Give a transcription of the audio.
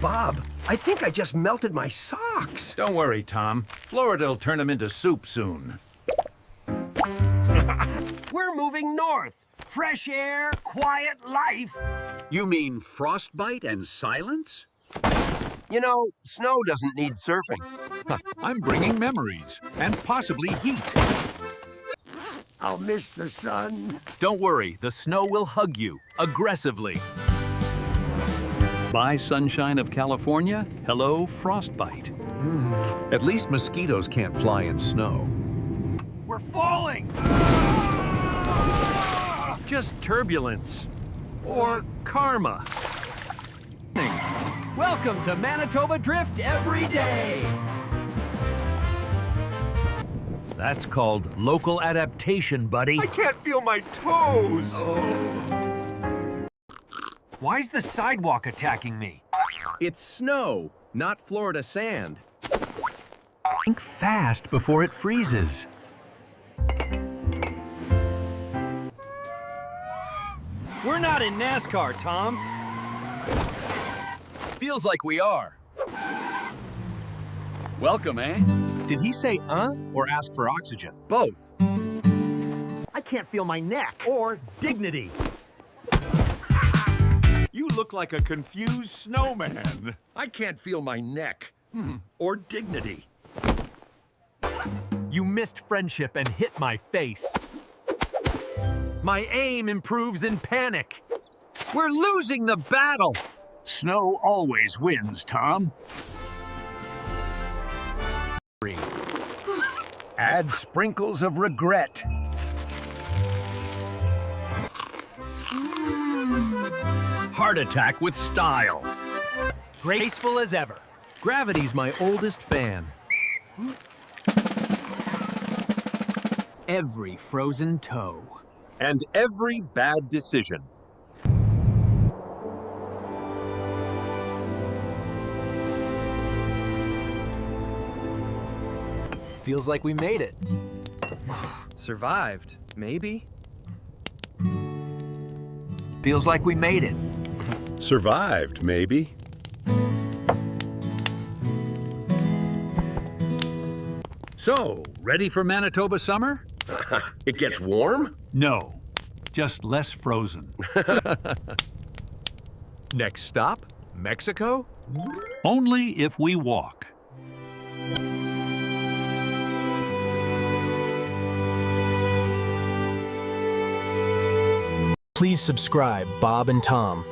Bob, I think I just melted my socks. Don't worry, Tom. Florida'll turn them into soup soon. We're moving north. Fresh air, quiet life. You mean frostbite and silence? You know, snow doesn't need surfing. I'm bringing memories and possibly heat. I'll miss the sun. Don't worry, the snow will hug you aggressively. Bye, sunshine of California. Hello, frostbite. At least mosquitoes can't fly in snow. We're falling. Just turbulence. Or karma. Welcome to Manitoba Drift every day. That's called local adaptation, buddy. I can't feel my toes. Why's the sidewalk attacking me? It's snow, not Florida sand. Think fast before it freezes. We're not in NASCAR, Tom. Feels like we are. Welcome, eh? Did he say or ask for oxygen? Both. I can't feel my neck or dignity. You look like a confused snowman. I can't feel my neck. Or dignity. You missed friendship and hit my face. My aim improves in panic. We're losing the battle. Snow always wins, Tom. Add sprinkles of regret. Heart attack with style. Graceful as ever. Gravity's my oldest fan. Every frozen toe. And every bad decision. Feels like we made it. Survived, maybe? Feels like we made it. Survived, maybe. So, ready for Manitoba summer? It gets warm? No, just less frozen. Next stop, Mexico? Only if we walk. Please subscribe Bob and Tom.